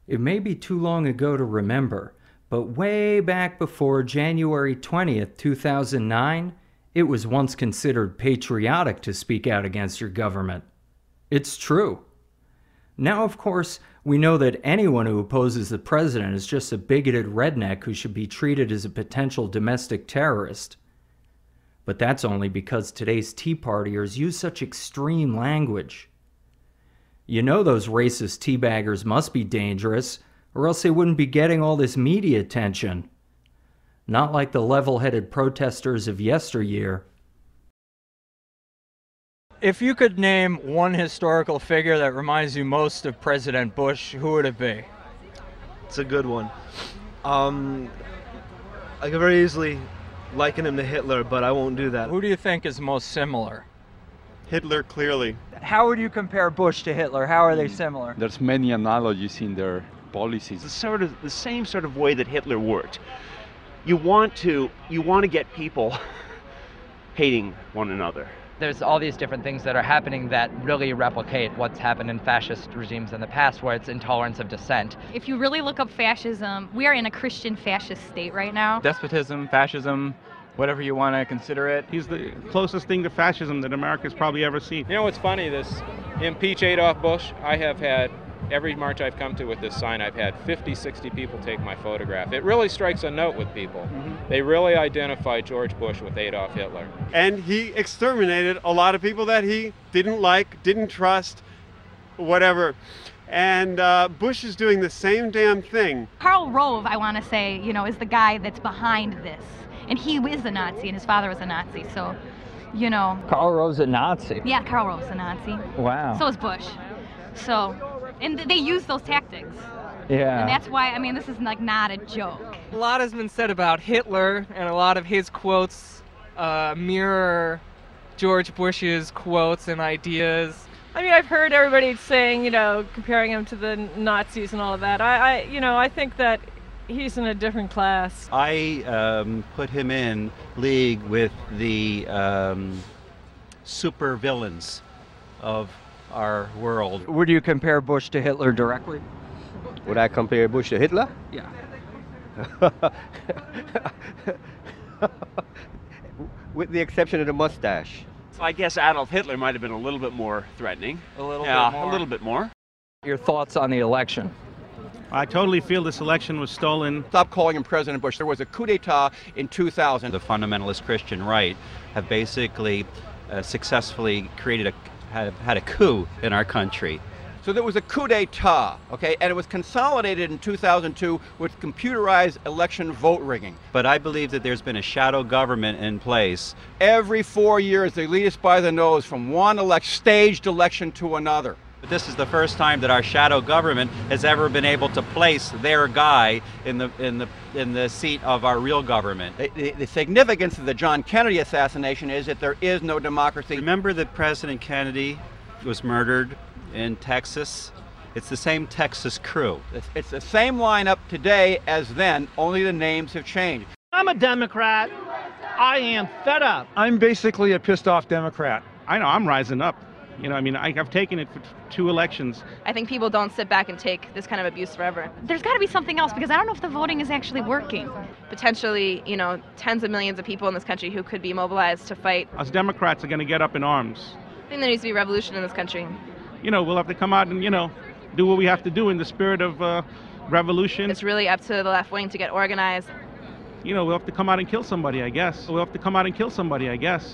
It may be too long ago to remember, but way back before January 20th, 2009, it was once considered patriotic to speak out against your government. It's true. Now, of course, we know that anyone who opposes the president is just a bigoted redneck who should be treated as a potential domestic terrorist. But that's only because today's Tea Partiers use such extreme language. You know those racist teabaggers must be dangerous, or else they wouldn't be getting all this media attention. Not like the level-headed protesters of yesteryear. If you could name one historical figure that reminds you most of President Bush, who would it be? It's a good one. I could very easily liken him to Hitler, but I won't do that. Who do you think is most similar? Hitler, clearly. How would you compare Bush to Hitler? How are they similar? There's many analogies in their policies. It's sort of the same sort of way that Hitler worked. You want to get people hating one another. There's all these different things that are happening that really replicate what's happened in fascist regimes in the past, where it's intolerance of dissent. If you really look up fascism, we are in a Christian fascist state right now. Despotism, fascism, whatever you want to consider it. He's the closest thing to fascism that America's probably ever seen. You know what's funny, this impeach Adolf Bush, I have had, every march I've come to with this sign, I've had 50, 60 people take my photograph. It really strikes a note with people. They really identify George Bush with Adolf Hitler. And he exterminated a lot of people that he didn't like, didn't trust, whatever. And Bush is doing the same damn thing. Karl Rove, I want to say, is the guy that's behind this. And he is a Nazi, and his father was a Nazi, so, Karl Rove's a Nazi? Yeah, Karl Rove's a Nazi. Wow. So is Bush. So, and they use those tactics. Yeah. And that's why, this is not a joke. A lot has been said about Hitler, and a lot of his quotes mirror George Bush's quotes and ideas. I've heard everybody saying, comparing him to the Nazis and all of that. I think that he's in a different class. I put him in league with the super villains of our world. Would you compare Bush to Hitler directly? Would I compare Bush to Hitler? Yeah. With the exception of the mustache. So I guess Adolf Hitler might have been a little bit more threatening. A little bit more. A little bit more. Your thoughts on the election? I totally feel this election was stolen. Stop calling him President Bush. There was a coup d'etat in 2000. The fundamentalist Christian right have basically successfully had a coup in our country. So there was a coup d'etat, okay, and it was consolidated in 2002 with computerized election vote rigging. But I believe that there's been a shadow government in place. Every 4 years, they lead us by the nose from one staged election to another. But this is the first time that our shadow government has ever been able to place their guy in the seat of our real government. The significance of the John Kennedy assassination is that there is no democracy. Remember that President Kennedy was murdered in Texas? It's the same Texas crew. It's the same lineup today as then, only the names have changed. I'm a Democrat. I am fed up. I'm basically a pissed off Democrat. I know, I'm rising up. I've taken it for 2 elections. I think people don't sit back and take this kind of abuse forever. There's got to be something else, because I don't know if the voting is actually working. Potentially, tens of millions of people in this country who could be mobilized to fight. Us Democrats are going to get up in arms. I think there needs to be revolution in this country. We'll have to come out and, do what we have to do in the spirit of revolution. It's really up to the left wing to get organized. We'll have to come out and kill somebody, I guess. We'll have to come out and kill somebody, I guess.